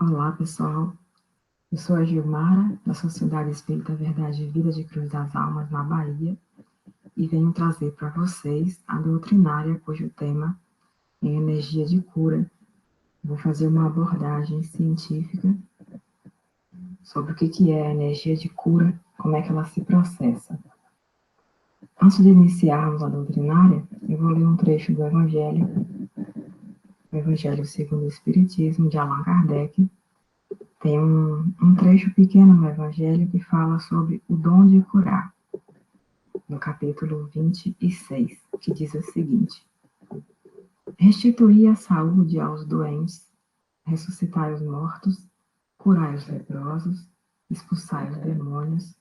Olá, pessoal. Eu sou a Gilmara, da Sociedade Espírita Verdade e Vida de Cruz das Almas, na Bahia, e venho trazer para vocês a doutrinária cujo tema é energia de cura. Vou fazer uma abordagem científica sobre o que é a energia de cura, como é que ela se processa. Antes de iniciarmos a doutrinária, eu vou ler um trecho do Evangelho, o Evangelho segundo o Espiritismo, de Allan Kardec. Tem um trecho pequeno no Evangelho que fala sobre o dom de curar, no capítulo 26, que diz o seguinte: restituir a saúde aos doentes, ressuscitai os mortos, curai os leprosos, expulsai os demônios,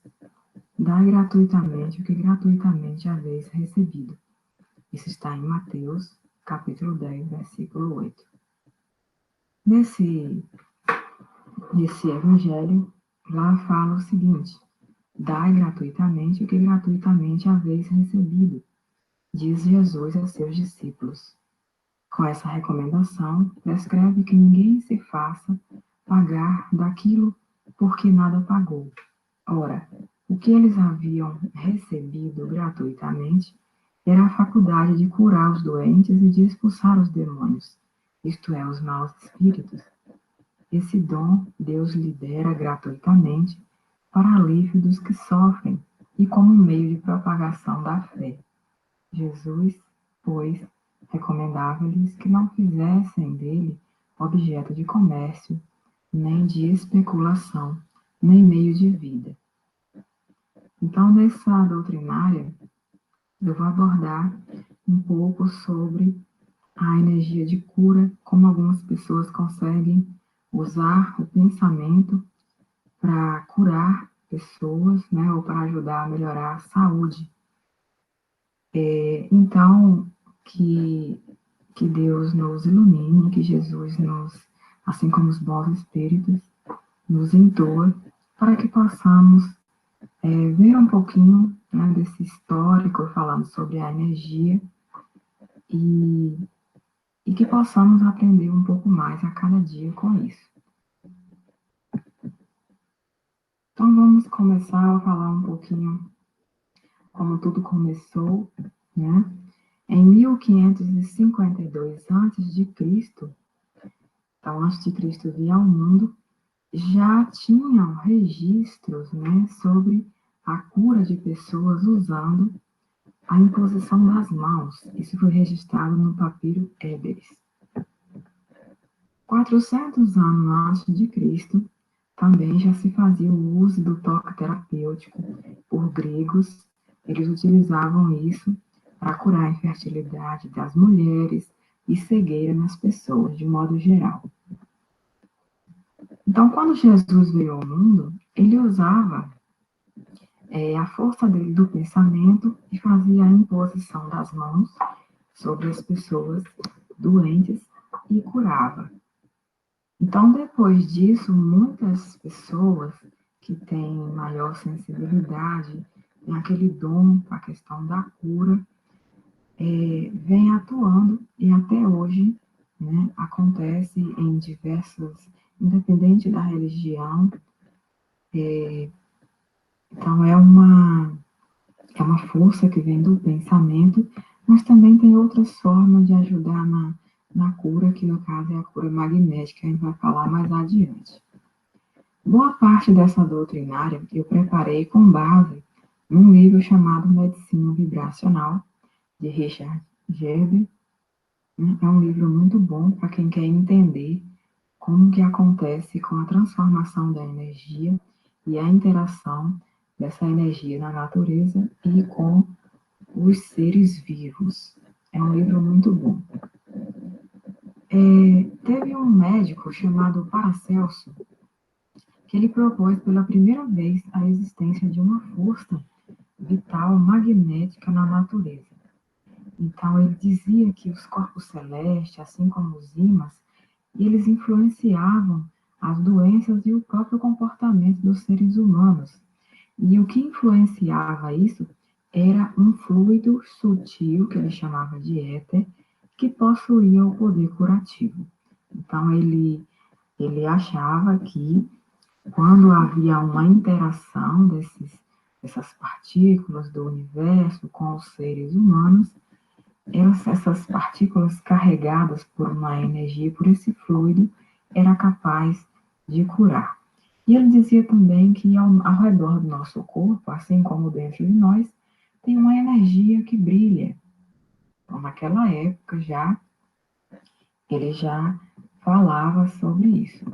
dai gratuitamente o que gratuitamente haveis recebido. Isso está em Mateus, capítulo 10, versículo 8. Nesse evangelho, lá fala o seguinte: dai gratuitamente o que gratuitamente haveis recebido, diz Jesus a seus discípulos. Com essa recomendação, prescreve que ninguém se faça pagar daquilo por que nada pagou. Ora, o que eles haviam recebido gratuitamente era a faculdade de curar os doentes e de expulsar os demônios, isto é, os maus espíritos. Esse dom Deus lhe dera gratuitamente para alívio dos que sofrem e como meio de propagação da fé. Jesus, pois, recomendava-lhes que não fizessem dele objeto de comércio, nem de especulação, nem meio de vida. Então, nessa doutrinária, eu vou abordar um pouco sobre a energia de cura, como algumas pessoas conseguem usar o pensamento para curar pessoas, né, ou para ajudar a melhorar a saúde. Então, que Deus nos ilumine, que Jesus assim como os bons espíritos, nos intua para que possamos ver um pouquinho, né, desse histórico, falando sobre a energia, e que possamos aprender um pouco mais a cada dia com isso. Então, vamos começar a falar um pouquinho como tudo começou, né? Em 1552 a.C., então antes de Cristo vir ao mundo, já tinham registros, né, sobre a cura de pessoas usando a imposição das mãos. Isso foi registrado no papiro Éberes. 400 anos antes de Cristo, também já se fazia o uso do toque terapêutico por gregos. Eles utilizavam isso para curar a infertilidade das mulheres e cegueira nas pessoas, de modo geral. Então, quando Jesus veio ao mundo, ele usava a força dele do pensamento e fazia a imposição das mãos sobre as pessoas doentes e curava. Então, depois disso, muitas pessoas que têm maior sensibilidade, têm aquele dom para a questão da cura, vem atuando, e até hoje, né, acontece em diversas, independente da religião. Então, é uma força que vem do pensamento, mas também tem outras formas de ajudar na cura, que no caso é a cura magnética, que a gente vai falar mais adiante. Boa parte dessa doutrinária eu preparei com base num livro chamado Medicina Vibracional, de Richard Gerber. É um livro muito bom para quem quer entender como que acontece com a transformação da energia e a interação dessa energia na natureza e com os seres vivos. É um livro muito bom. Teve um médico chamado Paracelso que ele propôs pela primeira vez a existência de uma força vital magnética na natureza. Então, ele dizia que os corpos celestes, assim como os ímãs, eles influenciavam as doenças e o próprio comportamento dos seres humanos. E o que influenciava isso era um fluido sutil, que ele chamava de éter, que possuía o poder curativo. Então, ele Ele achava que quando havia uma interação dessas partículas do universo com os seres humanos, essas partículas carregadas por uma energia, por esse fluido, era capaz de curar. E ele dizia também que ao redor do nosso corpo, assim como dentro de nós, tem uma energia que brilha. Então, naquela época ele já falava sobre isso.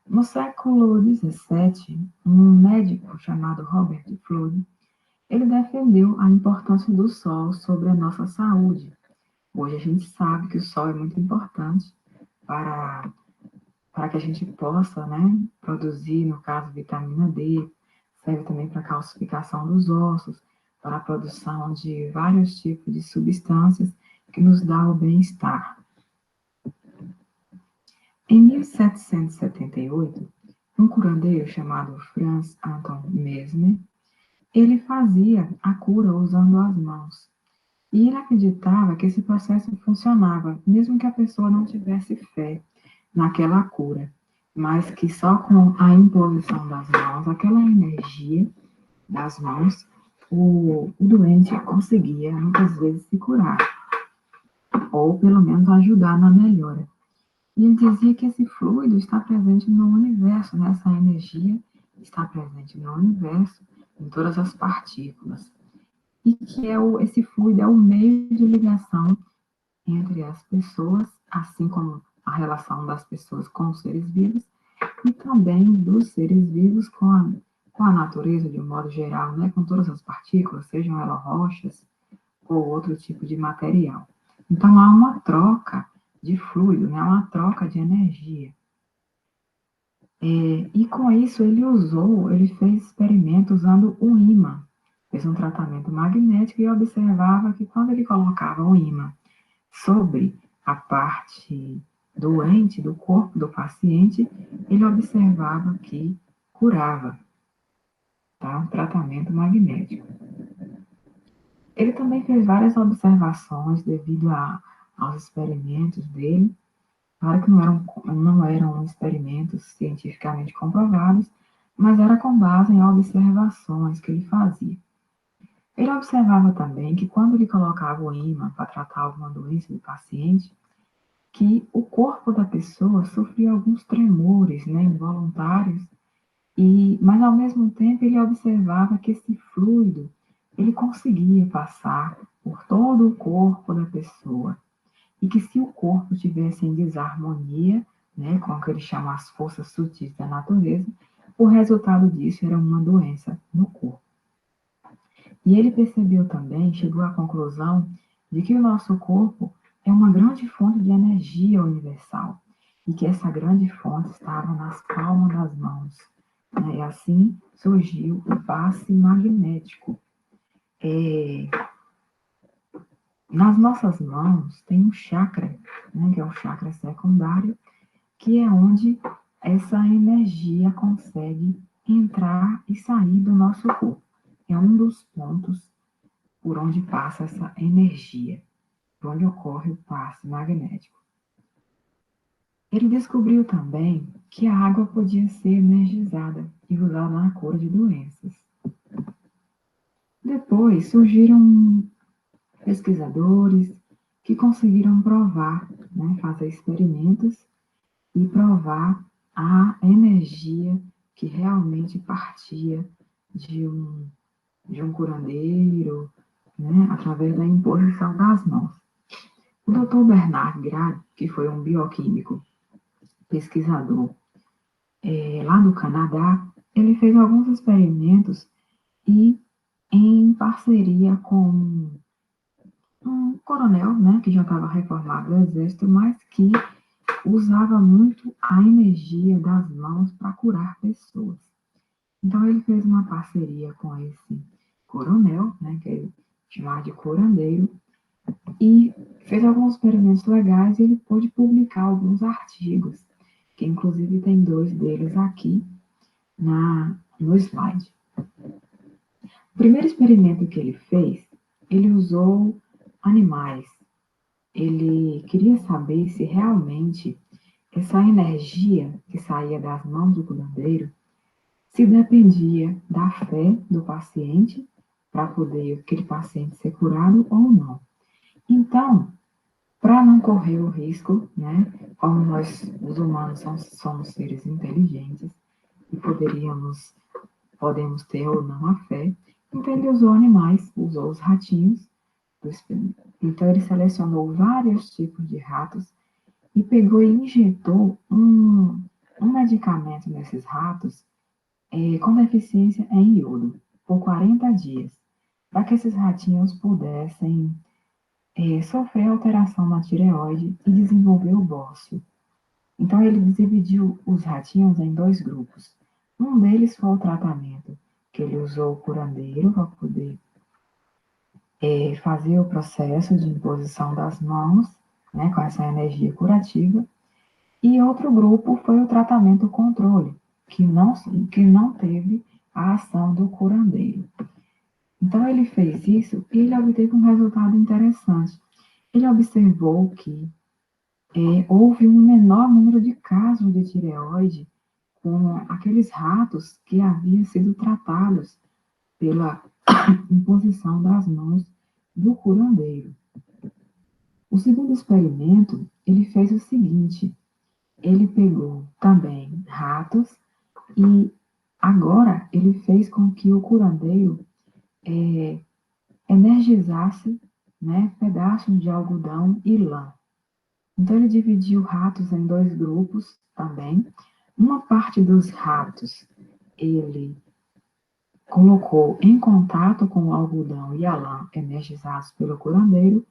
No século XVII, um médico chamado Robert Fludd, ele defendeu a importância do sol sobre a nossa saúde. Hoje a gente sabe que o sol é muito importante para, para que a gente possa, né, produzir, no caso, vitamina D, serve também para a calcificação dos ossos, para a produção de vários tipos de substâncias que nos dá o bem-estar. Em 1778, um curandeiro chamado Franz Anton Mesmer, ele fazia a cura usando as mãos. E ele acreditava que esse processo funcionava, mesmo que a pessoa não tivesse fé naquela cura, mas que só com a imposição das mãos, aquela energia das mãos, o doente conseguia muitas vezes se curar, ou pelo menos ajudar na melhora. E ele dizia que esse fluido está presente no universo, né? Essa energia está presente no universo, em todas as partículas. E que esse fluido é o meio de ligação entre as pessoas, assim como a relação das pessoas com os seres vivos, e também dos seres vivos com a natureza de um modo geral, né? Com todas as partículas, sejam elas rochas ou outro tipo de material. Então, há uma troca de fluido, né? Uma troca de energia. E com isso ele fez experimentos usando o ímã. Fez um tratamento magnético e observava que quando ele colocava o ímã sobre a parte doente do corpo do paciente, ele observava que curava, tá? Um tratamento magnético. Ele também fez várias observações devido aos experimentos dele. Claro que não eram experimentos cientificamente comprovados, mas era com base em observações que ele fazia. Ele observava também que quando ele colocava o ímã para tratar alguma doença do paciente, que o corpo da pessoa sofria alguns tremores, né, involuntários, mas ao mesmo tempo ele observava que esse fluido ele conseguia passar por todo o corpo da pessoa e que se o corpo tivesse em desarmonia, né, com o que ele chama as forças sutis da natureza, o resultado disso era uma doença no corpo. E ele percebeu também, chegou à conclusão de que o nosso corpo é uma grande fonte de energia universal e que essa grande fonte estava nas palmas das mãos. Né? E assim surgiu o passe magnético. Nas nossas mãos tem um chakra, né, que é o chakra secundário, que é onde essa energia consegue entrar e sair do nosso corpo. É um dos pontos por onde passa essa energia, por onde ocorre o passe magnético. Ele descobriu também que a água podia ser energizada e usada na cura de doenças. Depois surgiram pesquisadores que conseguiram provar, né, fazer experimentos e provar a energia que realmente partia de um curandeiro, né, através da imposição das mãos. O Dr. Bernard Grad, que foi um bioquímico, pesquisador lá no Canadá, ele fez alguns experimentos e, em parceria com um coronel, né, que já estava reformado do Exército, mas que usava muito a energia das mãos para curar pessoas. Então, ele fez uma parceria com esse coronel, né, que ele chamava de curandeiro, e fez alguns experimentos legais e ele pôde publicar alguns artigos, que inclusive tem 2 deles aqui no slide. O primeiro experimento que ele fez, ele usou animais. Ele queria saber se realmente essa energia que saía das mãos do curandeiro se dependia da fé do paciente para poder aquele paciente ser curado ou não. Então, para não correr o risco, né, como nós, os humanos, somos seres inteligentes e podemos ter ou não a fé, então ele usou animais, usou os ratinhos. Então ele selecionou vários tipos de ratos e pegou e injetou um medicamento nesses ratos com deficiência em iodo por 40 dias, para que esses ratinhos pudessem sofrer alteração na tireoide e desenvolver o bócio. Então, ele dividiu os ratinhos em dois grupos. Um deles foi o tratamento, que ele usou o curandeiro para poder fazer o processo de imposição das mãos, né, com essa energia curativa. E outro grupo foi o tratamento controle, que não teve a ação do curandeiro. Então, ele fez isso e ele obteve um resultado interessante. Ele observou que houve um menor número de casos de tireoide com aqueles ratos que haviam sido tratados pela imposição das mãos do curandeiro. O segundo experimento, ele fez o seguinte, ele pegou também ratos e agora ele fez com que o curandeiro energizasse, né, pedaços de algodão e lã. Então, ele dividiu ratos em dois grupos também. Uma parte dos ratos ele colocou em contato com o algodão e a lã energizados pelo curandeiro,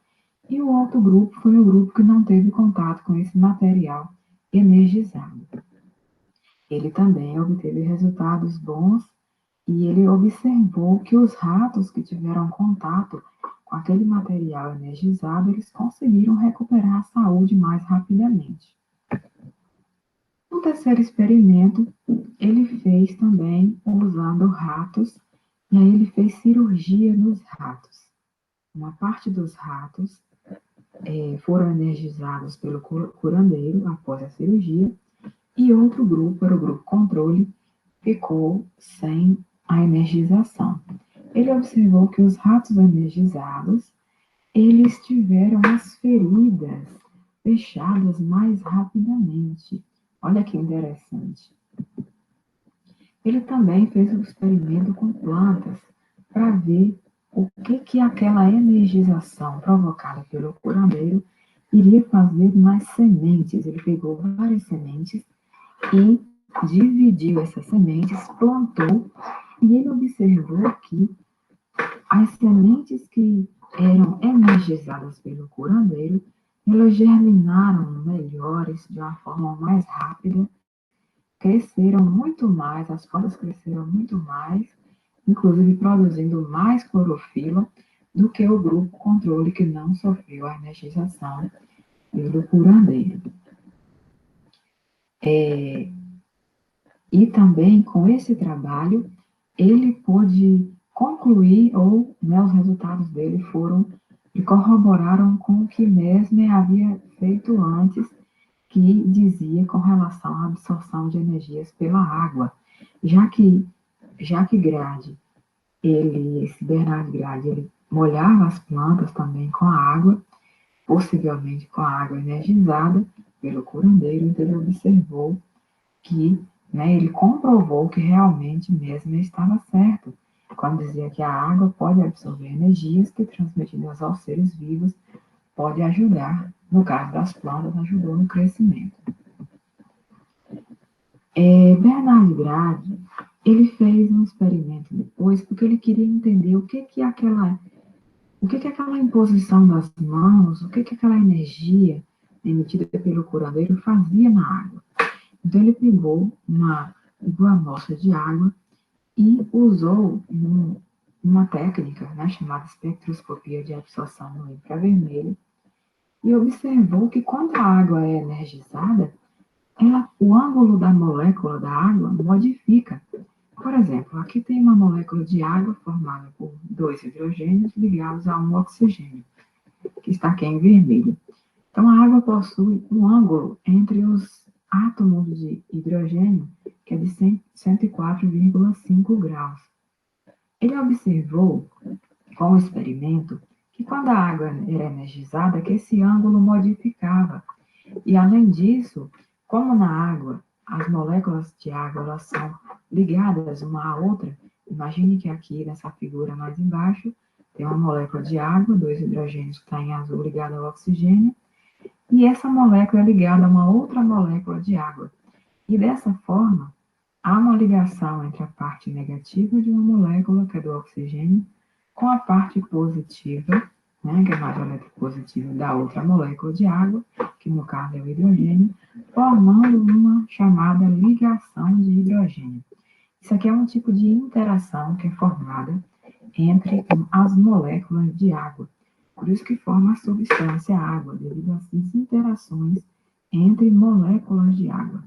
e o outro grupo foi o grupo que não teve contato com esse material energizado. Ele também obteve resultados bons e ele observou que os ratos que tiveram contato com aquele material energizado, eles conseguiram recuperar a saúde mais rapidamente. No terceiro experimento, ele fez também usando ratos, e aí ele fez cirurgia nos ratos. Uma parte dos ratos foram energizados pelo curandeiro após a cirurgia, e outro grupo, era o grupo controle, ficou sem a energização. Ele observou que os ratos energizados, eles tiveram as feridas fechadas mais rapidamente. Olha que interessante. Ele também fez um experimento com plantas para ver o que aquela energização provocada pelo curandeiro iria fazer nas sementes. Ele pegou várias sementes e dividiu essas sementes, plantou, e ele observou que as sementes que eram energizadas pelo curandeiro, elas germinaram melhores, de uma forma mais rápida, cresceram muito mais, as plantas cresceram muito mais, inclusive produzindo mais clorofila do que o grupo controle que não sofreu a energização pelo curandeiro. E também, com esse trabalho, ele pôde concluir, ou os resultados dele foram e corroboraram com o que Mesmer havia feito antes, que dizia com relação à absorção de energias pela água, já que Grade, esse Bernard Grade, ele molhava as plantas também com a água, possivelmente com a água energizada pelo curandeiro, então ele observou que, ele comprovou que realmente Mesmer estava certo, quando dizia que a água pode absorver energias que, transmitidas aos seres vivos, pode ajudar, no caso das plantas, ajudou no crescimento. Bernard Grade, ele fez um experimento depois, porque ele queria entender o que aquela imposição das mãos, o que aquela energia emitida pelo curandeiro fazia na água. Então, ele pegou uma amostra de água e usou uma técnica, chamada espectroscopia de absorção no infravermelho, e observou que quando a água é energizada, o ângulo da molécula da água modifica. Por exemplo, aqui tem uma molécula de água formada por 2 hidrogênios ligados a um oxigênio, que está aqui em vermelho. Então, a água possui um ângulo entre os átomos de hidrogênio, que é de 104,5 graus. Ele observou, com o experimento, que quando a água era energizada, que esse ângulo modificava. E, além disso, como na água, as moléculas de água elas são ligadas uma à outra, imagine que aqui nessa figura mais embaixo, tem uma molécula de água, dois hidrogênios que está em azul ligado ao oxigênio, e essa molécula é ligada a uma outra molécula de água. E dessa forma, há uma ligação entre a parte negativa de uma molécula, que é do oxigênio, com a parte positiva, né, que é mais eletropositiva da outra molécula de água, que no caso é o hidrogênio, formando uma chamada ligação de hidrogênio. Isso aqui é um tipo de interação que é formada entre as moléculas de água. Por isso que forma a substância água, devido a essas interações entre moléculas de água.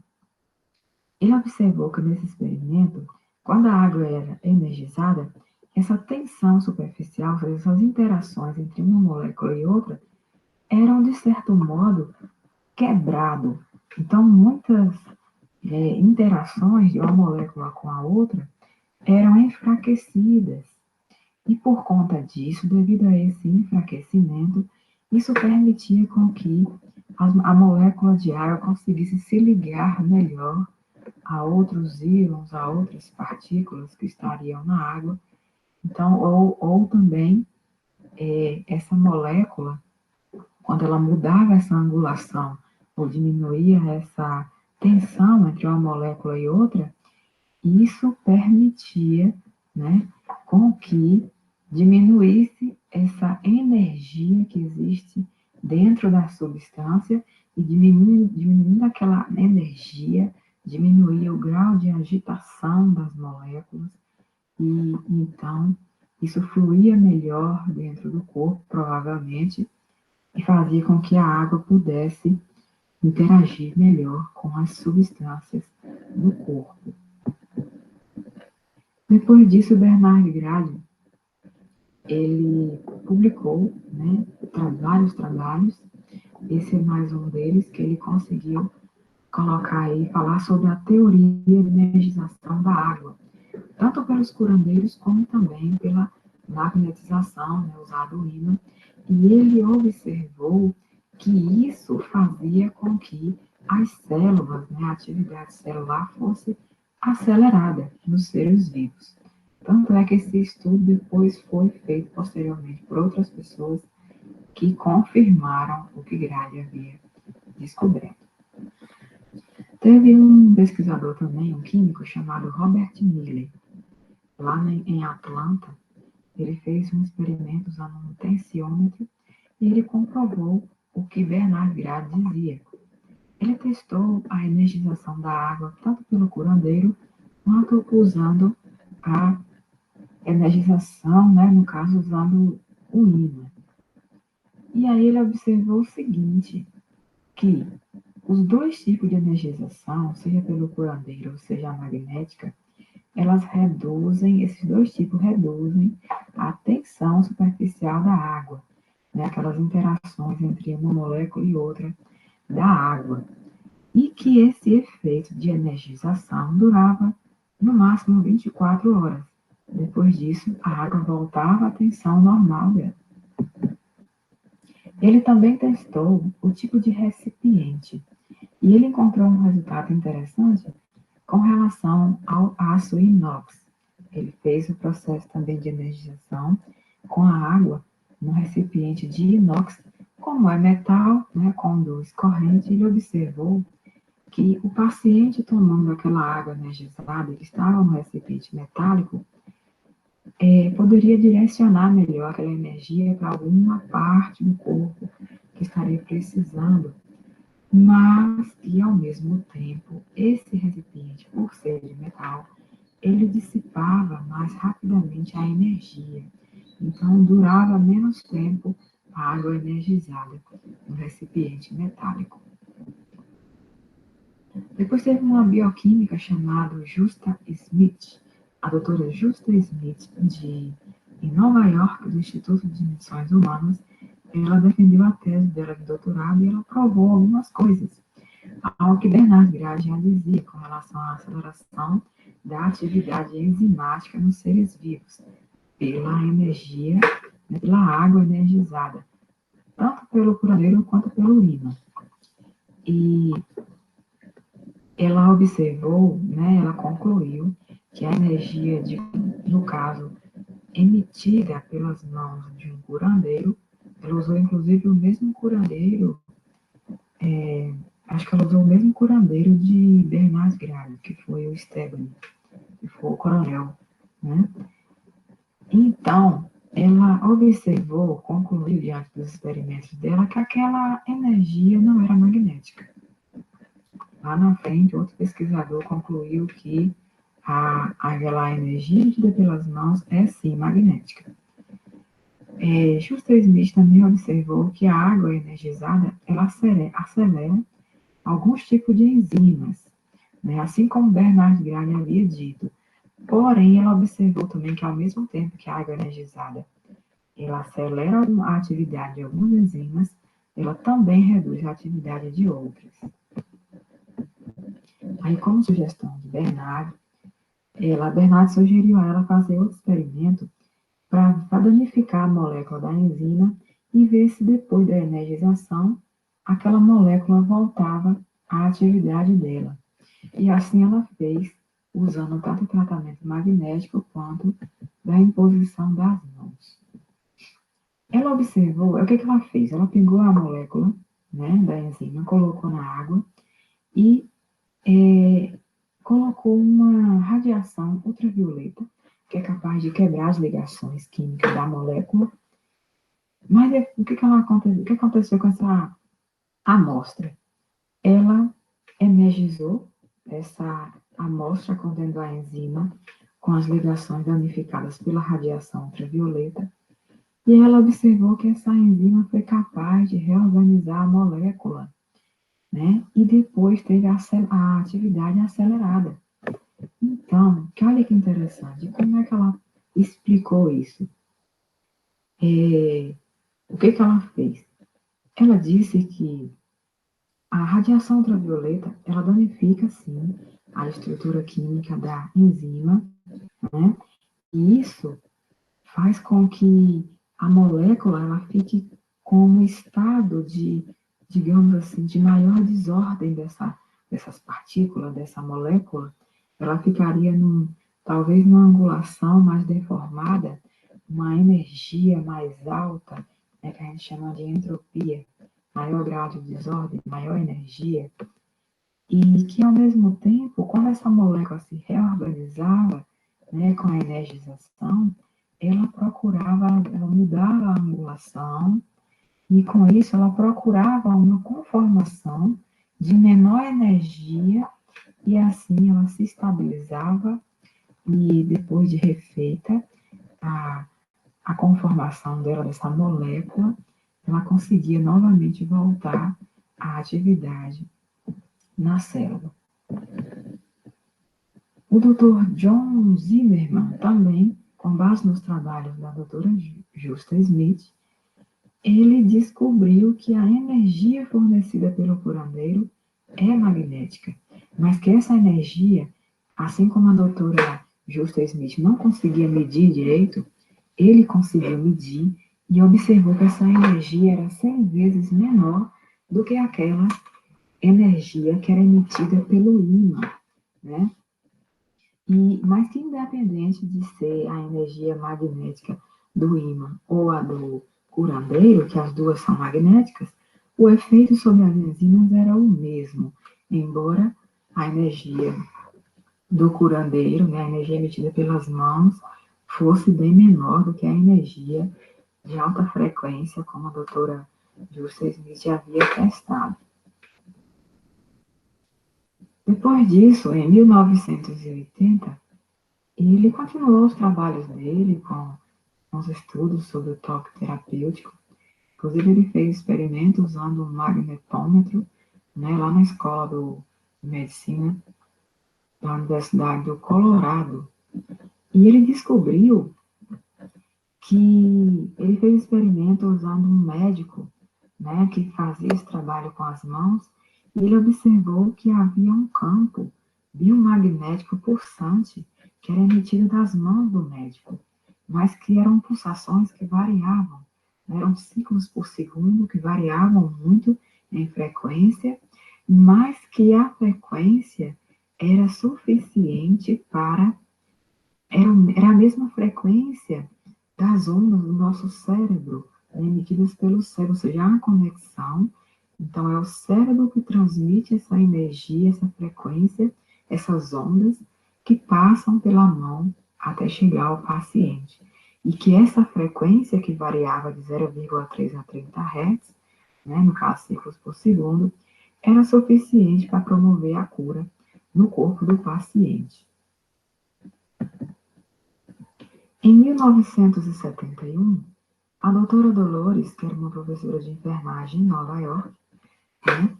Ele observou que nesse experimento, quando a água era energizada, essa tensão superficial, essas interações entre uma molécula e outra, eram, de certo modo, quebrado. Então, muitas interações de uma molécula com a outra eram enfraquecidas. E por conta disso, devido a esse enfraquecimento, isso permitia com que a molécula de água conseguisse se ligar melhor a outros íons, a outras partículas que estariam na água. Então, ou também essa molécula, quando ela mudava essa angulação ou diminuía essa tensão entre uma molécula e outra, isso permitia, né, com que diminuísse essa energia que existe dentro da substância e diminuindo aquela energia, diminuía o grau de agitação das moléculas e então isso fluía melhor dentro do corpo, provavelmente, e fazia com que a água pudesse interagir melhor com as substâncias do corpo. Depois disso, Bernard Grady, ele publicou, né, vários trabalhos, esse é mais um deles, que ele conseguiu colocar aí, falar sobre a teoria de energização da água, tanto pelos curandeiros como também pela magnetização, né, usado o ímã, e ele observou que isso fazia com que as células, né, a atividade celular fosse acelerada nos seres vivos. Tanto é que esse estudo depois foi feito posteriormente por outras pessoas que confirmaram o que Grady havia descoberto. Teve um pesquisador também, um químico chamado Robert Miller, lá em Atlanta. Ele fez um experimento usando um tensiômetro e ele comprovou o que Bernard Grady dizia. Ele testou a energização da água tanto pelo curandeiro quanto usando a energização, né, no caso usando o ímã. E aí ele observou o seguinte, que os dois tipos de energização, seja pelo curandeiro ou seja a magnética, elas reduzem, esses dois tipos reduzem a tensão superficial da água, né, aquelas interações entre uma molécula e outra da água. E que esse efeito de energização durava no máximo 24 horas. Depois disso, a água voltava à tensão normal dela. Ele também testou o tipo de recipiente e ele encontrou um resultado interessante com relação ao aço inox. Ele fez o processo também de energização com a água no recipiente de inox. Como é metal, né, conduz corrente, ele observou que o paciente tomando aquela água energizada que estava no recipiente metálico poderia direcionar melhor aquela energia para alguma parte do corpo que estaria precisando, mas que, ao mesmo tempo, esse recipiente, por ser de metal, ele dissipava mais rapidamente a energia. Então, durava menos tempo a água energizada no recipiente metálico. Depois teve uma bioquímica chamada Justa Smith, a doutora Justa Smith, em Nova York, do Instituto de Dimensões Humanas. Ela defendeu a tese dela de doutorado e ela provou algumas coisas. ao que Bernard Grady já dizia com relação à aceleração da atividade enzimática nos seres vivos, pela energia, né, pela água energizada, tanto pelo curandeiro quanto pelo ímã. E ela observou, né, ela concluiu que a energia, no caso, emitida pelas mãos de um curandeiro, ela usou inclusive o mesmo curandeiro, acho que ela usou o mesmo curandeiro de Bernard Grady, que foi o Esteban, que foi o coronel, né? Então, ela observou, concluiu diante dos experimentos dela, que aquela energia não era magnética. Lá na frente, outro pesquisador concluiu que aquela energia emitida pelas mãos é sim magnética. Schuster Smith também observou que a água energizada ela acelera alguns tipos de enzimas, né? Assim como Bernard Grady havia dito. Porém, ela observou também que, ao mesmo tempo que a água energizada ela acelera a atividade de algumas enzimas, ela também reduz a atividade de outras. Aí, como sugestão de Bernard, Bernard sugeriu a ela fazer outro experimento para danificar a molécula da enzima e ver se depois da energização aquela molécula voltava à atividade dela. E assim ela fez, usando tanto o tratamento magnético quanto da imposição das mãos. Ela observou, o que ela fez? Ela pegou a molécula, né, da enzima, colocou na água e colocou uma radiação ultravioleta, que é capaz de quebrar as ligações químicas da molécula. Mas o que aconteceu com essa amostra? Ela energizou essa amostra contendo a enzima com as ligações danificadas pela radiação ultravioleta, e ela observou que essa enzima foi capaz de reorganizar a molécula, né? E depois teve a atividade acelerada. Então, que olha que interessante, como é que ela explicou isso? O que ela fez? Ela disse que a radiação ultravioleta, ela danifica, sim, a estrutura química da enzima, né? E isso faz com que a molécula ela fique com um estado de, digamos assim, de maior desordem dessas partículas, dessa molécula. Ela ficaria talvez numa angulação mais deformada, uma energia mais alta, né, que a gente chama de entropia, maior grau de desordem, maior energia, e que, ao mesmo tempo, quando essa molécula se reorganizava, né, com a energização, ela mudava a angulação, e com isso ela procurava uma conformação de menor energia, e assim ela se estabilizava, e depois de refeita a, a conformação dela, dessa molécula, ela conseguia novamente voltar à atividade na célula. O Dr. John Zimmerman também, com base nos trabalhos da doutora Justa Smith, ele descobriu que a energia fornecida pelo curandeiro é magnética, mas que essa energia, assim como a doutora Justa Smith não conseguia medir direito, ele conseguiu medir e observou que essa energia era 100 vezes menor do que aquela energia que era emitida pelo ímã, né? Mas que independente de ser a energia magnética do ímã ou a do curandeiro, que as duas são magnéticas, o efeito sobre as enzimas era o mesmo, embora a energia do curandeiro, né, a energia emitida pelas mãos, fosse bem menor do que a energia de alta frequência, como a doutora Justa Smith já havia testado. Depois disso, em 1980, ele continuou os trabalhos dele com os estudos sobre o toque terapêutico. Inclusive, ele fez experimentos usando um magnetômetro, né, lá na escola de medicina da Universidade do Colorado. E ele descobriu que ele fez experimento usando um médico, né, que fazia esse trabalho com as mãos, e ele observou que havia um campo biomagnético pulsante que era emitido das mãos do médico, mas que eram pulsações que variavam, eram ciclos por segundo que variavam muito em frequência, mas que a frequência era suficiente para era a mesma frequência das ondas do nosso cérebro, né, emitidas pelo cérebro, ou seja, há uma conexão. Então, é o cérebro que transmite essa energia, essa frequência, essas ondas que passam pela mão até chegar ao paciente. E que essa frequência, que variava de 0,3 a 30 Hz, né, no caso, ciclos por segundo, era suficiente para promover a cura no corpo do paciente. Em 1971, a doutora Dolores, que era uma professora de enfermagem em Nova York, né,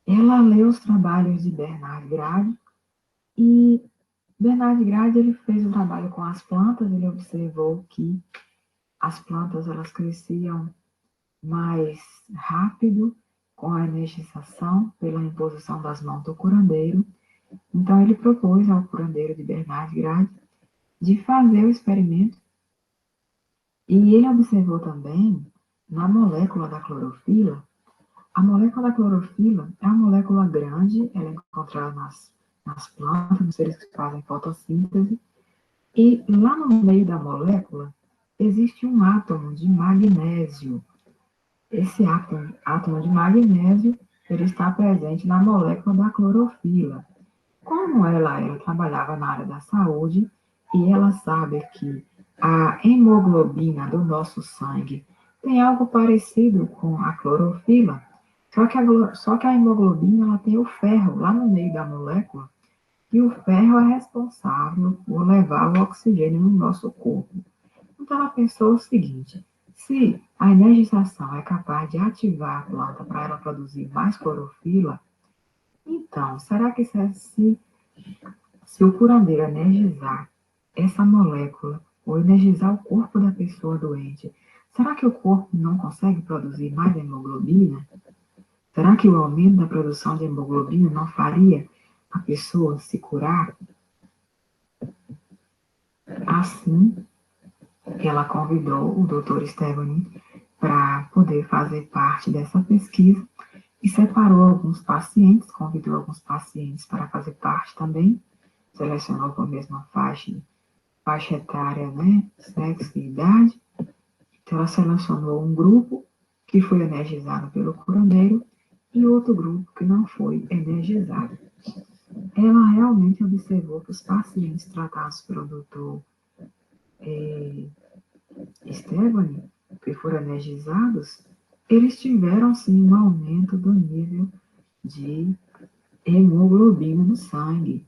ela leu os trabalhos de Bernard Grave e Bernard Grave ele fez um trabalho com as plantas, ele observou que as plantas elas cresciam mais rápido com a energização pela imposição das mãos do curandeiro. Então ele propôs ao curandeiro de Bernard Grave de fazer o experimento. E ele observou também, na molécula da clorofila, a molécula da clorofila é uma molécula grande, ela é encontrada nas plantas, nos seres que fazem fotossíntese, e lá no meio da molécula existe um átomo de magnésio. Esse átomo de magnésio, ele está presente na molécula da clorofila. Como ela trabalhava na área da saúde, e ela sabe que a hemoglobina do nosso sangue tem algo parecido com a clorofila, só que a hemoglobina ela tem o ferro lá no meio da molécula, e o ferro é responsável por levar o oxigênio no nosso corpo. Então ela pensou o seguinte: se a energização é capaz de ativar a planta para ela produzir mais clorofila, então será que se o curandeiro energizar essa molécula ou energizar o corpo da pessoa doente, será que o corpo não consegue produzir mais hemoglobina? Será que o aumento da produção de hemoglobina não faria a pessoa se curar? Assim, ela convidou o Dr. Stephanie para poder fazer parte dessa pesquisa e separou alguns pacientes, convidou alguns pacientes para fazer parte também, selecionou com a mesma faixa etária, né, sexo e idade. Então, ela selecionou um grupo que foi energizado pelo curandeiro e outro grupo que não foi energizado. Ela realmente observou que os pacientes tratados pelo doutor Stephanie, que foram energizados, eles tiveram sim um aumento do nível de hemoglobina no sangue.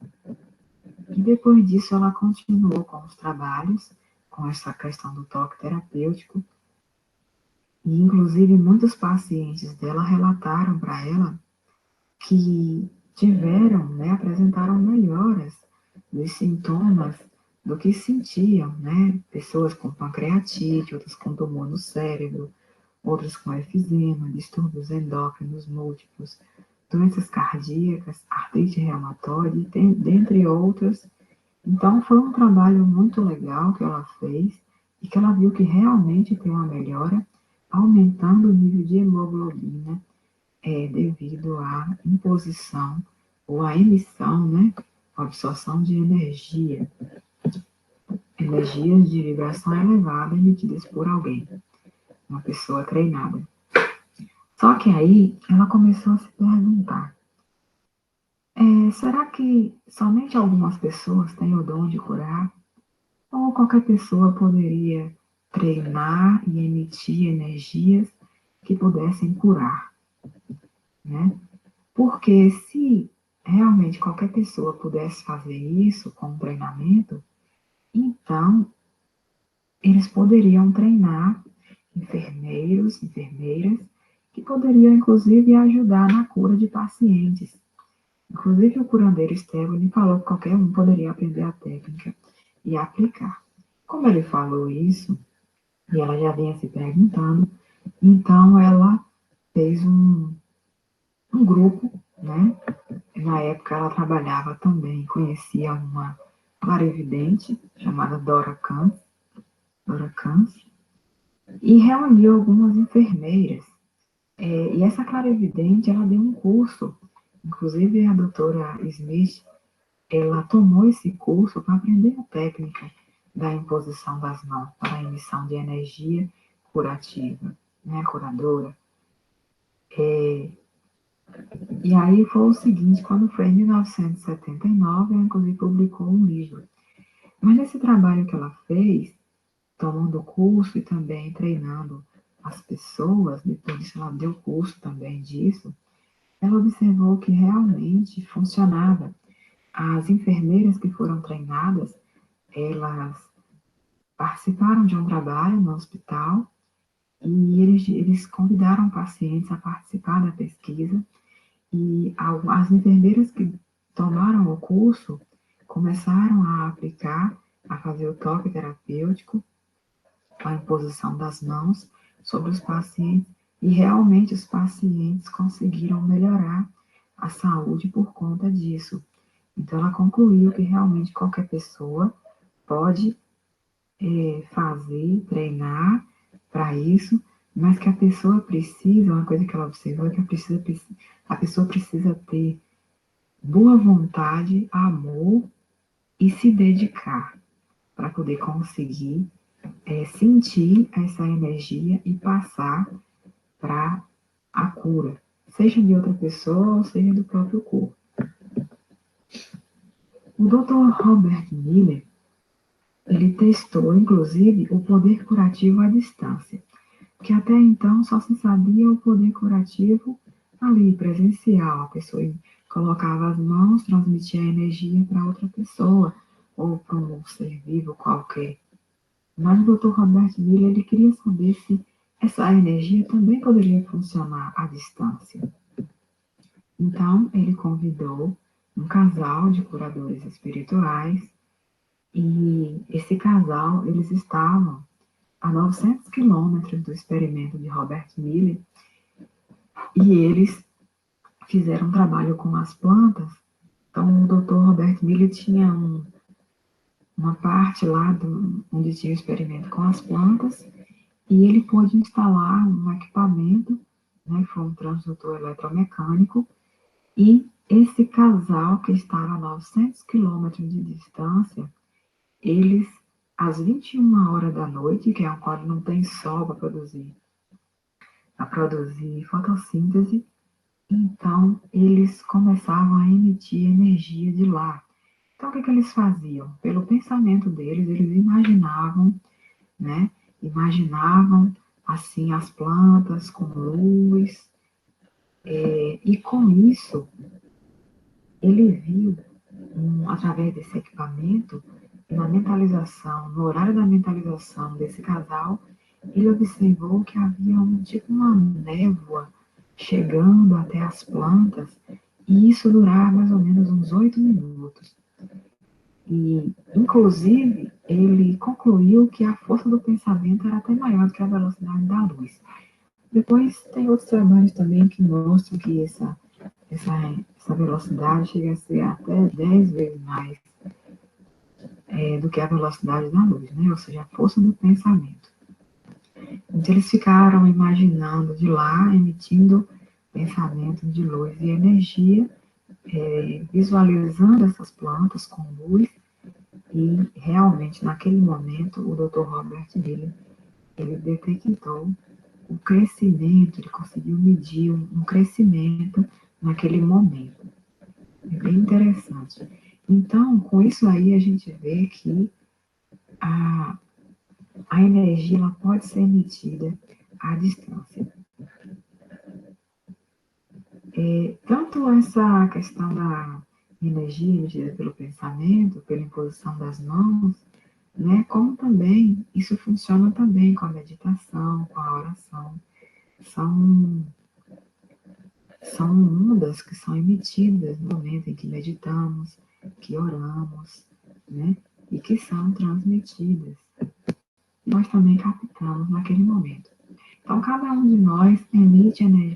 E depois disso ela continuou com os trabalhos, com essa questão do toque terapêutico, e inclusive muitos pacientes dela relataram para ela que tiveram, né, apresentaram melhoras dos sintomas do que sentiam, né? Pessoas com pancreatite, outras com tumor no cérebro, outras com efizema, distúrbios endócrinos múltiplos, doenças cardíacas, artrite reumatoide, dentre outras. Então, foi um trabalho muito legal que ela fez e que ela viu que realmente tem uma melhora, aumentando o nível de hemoglobina devido à imposição ou à emissão, né, absorção de energias de vibração elevada emitidas por alguém, uma pessoa treinada. Só que aí ela começou a se perguntar, será que somente algumas pessoas têm o dom de curar? Ou qualquer pessoa poderia treinar e emitir energias que pudessem curar, né? Porque se realmente qualquer pessoa pudesse fazer isso com treinamento, então eles poderiam treinar enfermeiros, enfermeiras, que poderiam inclusive ajudar na cura de pacientes. Inclusive o curandeiro Stephanie falou que qualquer um poderia aprender a técnica e aplicar. Como ele falou isso, e ela já vinha se perguntando, então ela fez um grupo né? Na época ela trabalhava também, conhecia uma clarividente chamada Dora Kans, e reuniu algumas enfermeiras. E essa clarividente, ela deu um curso, inclusive a doutora Smith, ela tomou esse curso para aprender a técnica da imposição das mãos, para a emissão de energia curativa, né, curadora. E aí foi o seguinte, quando foi em 1979, ela inclusive publicou um livro. Mas nesse trabalho que ela fez, tomando o curso e também treinando as pessoas, depois disso ela deu curso também disso, ela observou que realmente funcionava. As enfermeiras que foram treinadas, elas participaram de um trabalho no hospital e eles convidaram pacientes a participar da pesquisa e as enfermeiras que tomaram o curso começaram a aplicar, a fazer o toque terapêutico, a imposição das mãos sobre os pacientes e realmente os pacientes conseguiram melhorar a saúde por conta disso. Então, ela concluiu que realmente qualquer pessoa pode fazer, treinar para isso, mas que a pessoa precisa, uma coisa que ela observou é que a pessoa precisa ter boa vontade, amor e se dedicar para poder conseguir sentir essa energia e passar para a cura, seja de outra pessoa ou seja do próprio corpo. O Dr. Robert Miller, ele testou, inclusive, o poder curativo à distância, que até então só se sabia o poder curativo ali, presencial. A pessoa colocava as mãos, transmitia a energia para outra pessoa, ou para um ser vivo qualquer. Mas o Dr. Robert Miller, ele queria saber se essa energia também poderia funcionar à distância. Então, ele convidou um casal de curadores espirituais e esse casal, eles estavam a 900 quilômetros do experimento de Robert Miller e eles fizeram um trabalho com as plantas. Então, o Dr. Robert Miller tinha uma parte lá onde tinha o experimento com as plantas e ele pôde instalar um equipamento, né, foi um transdutor eletromecânico, e esse casal que estava a 900 quilômetros de distância, eles, às 21 horas da noite, que é quando não tem sol para produzir fotossíntese, então eles começavam a emitir energia de lá. Então, o que eles faziam? Pelo pensamento deles, eles imaginavam, né? Imaginavam, assim, as plantas com luz, e com isso, ele viu, através desse equipamento, na mentalização, no horário da mentalização desse casal, ele observou que havia tipo uma névoa chegando até as plantas, e isso durava mais ou menos uns 8 minutos. E, inclusive, ele concluiu que a força do pensamento era até maior do que a velocidade da luz. Depois, tem outros trabalhos também que mostram que essa velocidade chega a ser até 10 vezes mais do que a velocidade da luz, né? Ou seja, a força do pensamento. Então, eles ficaram imaginando de lá, emitindo pensamentos de luz e energia, visualizando essas plantas com luz, e realmente, naquele momento, o Dr. Robert Miller, ele detectou o crescimento, ele conseguiu medir um crescimento naquele momento. É bem interessante. Então, com isso aí, a gente vê que a, a energia ela pode ser emitida à distância. Tanto essa questão da energia emitida pelo pensamento, pela imposição das mãos, né, como também isso funciona também com a meditação, com a oração. São, são ondas que são emitidas no momento em que meditamos, que oramos, né, e que são transmitidas. Nós também captamos naquele momento. Então, cada um de nós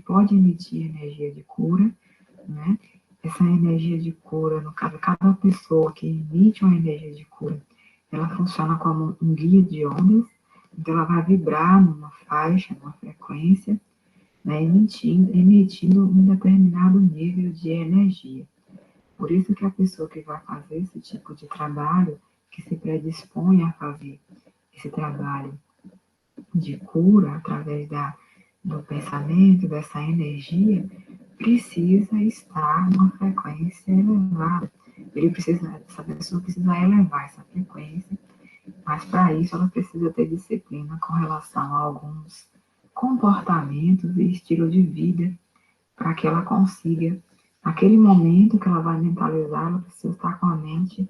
pode emitir energia de cura, né? Essa energia de cura, no caso, cada pessoa que emite uma energia de cura, ela funciona como um guia de ondas, então ela vai vibrar numa faixa, numa frequência, né, emitindo um determinado nível de energia. Por isso que a pessoa que vai fazer esse tipo de trabalho, que se predispõe a fazer esse trabalho de cura através do pensamento, dessa energia, precisa estar numa frequência elevada. Essa pessoa precisa elevar essa frequência, mas para isso ela precisa ter disciplina com relação a alguns comportamentos e estilo de vida, para que ela consiga, naquele momento que ela vai mentalizar, ela precisa estar com a mente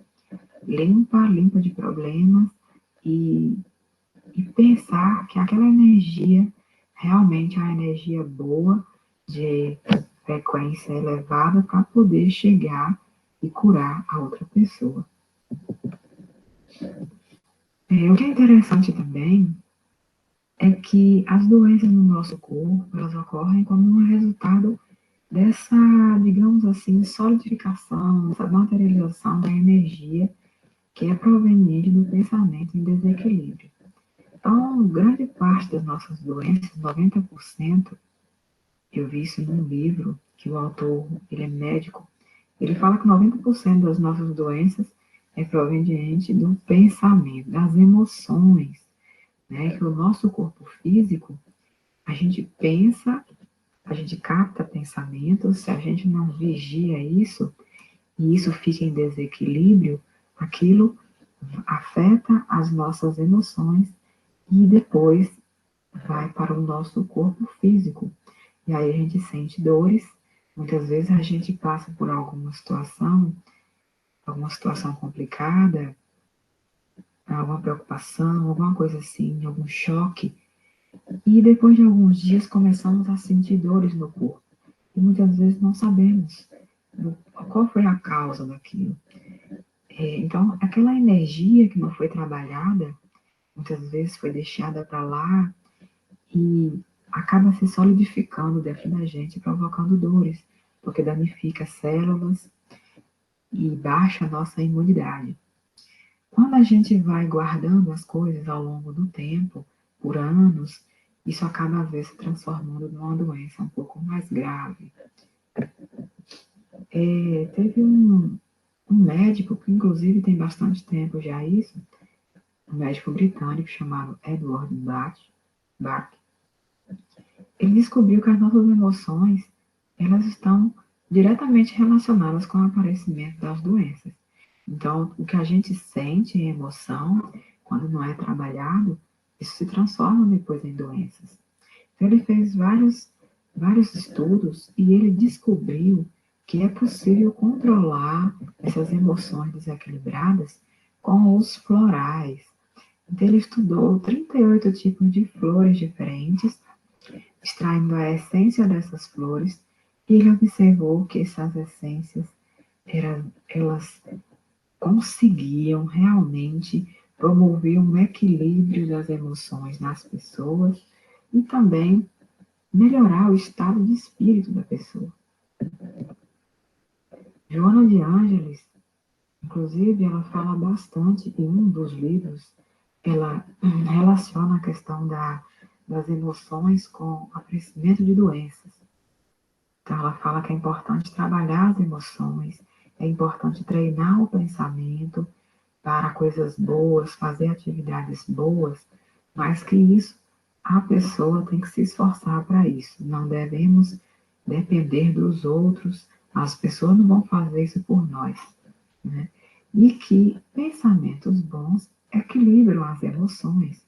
limpa de problemas e, e pensar que aquela energia realmente é uma energia boa, de frequência elevada, para poder chegar e curar a outra pessoa. O que é interessante também é que as doenças no nosso corpo, elas ocorrem como um resultado dessa, digamos assim, solidificação, essa materialização da energia que é proveniente do pensamento em desequilíbrio. Então, grande parte das nossas doenças, 90%, eu vi isso num livro, que o autor, ele é médico, ele fala que 90% das nossas doenças é proveniente do pensamento, das emoções, né? Que o nosso corpo físico, a gente pensa, a gente capta pensamentos, se a gente não vigia isso, e isso fica em desequilíbrio, aquilo afeta as nossas emoções e depois vai para o nosso corpo físico. E aí a gente sente dores, muitas vezes a gente passa por alguma situação complicada, alguma preocupação, alguma coisa assim, algum choque, e depois de alguns dias começamos a sentir dores no corpo. E muitas vezes não sabemos qual foi a causa daquilo. Então, aquela energia que não foi trabalhada, muitas vezes foi deixada para lá e acaba se solidificando dentro da gente, provocando dores, porque danifica células e baixa a nossa imunidade. Quando a gente vai guardando as coisas ao longo do tempo, por anos, isso acaba às vezes se transformando numa doença um pouco mais grave. Teve um médico, que inclusive tem bastante tempo já isso, um médico britânico chamado Edward Bach, ele descobriu que as nossas emoções, elas estão diretamente relacionadas com o aparecimento das doenças. Então, o que a gente sente em emoção, quando não é trabalhado, isso se transforma depois em doenças. Então, ele fez vários estudos e ele descobriu que é possível controlar essas emoções desequilibradas com os florais. Então, ele estudou 38 tipos de flores diferentes, extraindo a essência dessas flores, e ele observou que essas essências, elas conseguiam realmente promover um equilíbrio das emoções nas pessoas e também melhorar o estado de espírito da pessoa. Joana de Ângeles, inclusive, ela fala bastante em um dos livros, ela relaciona a questão das emoções com o aparecimento de doenças. Então, ela fala que é importante trabalhar as emoções, é importante treinar o pensamento para coisas boas, fazer atividades boas, mas que isso, a pessoa tem que se esforçar para isso. Não devemos depender dos outros, as pessoas não vão fazer isso por nós, né? E que pensamentos bons equilibram as emoções,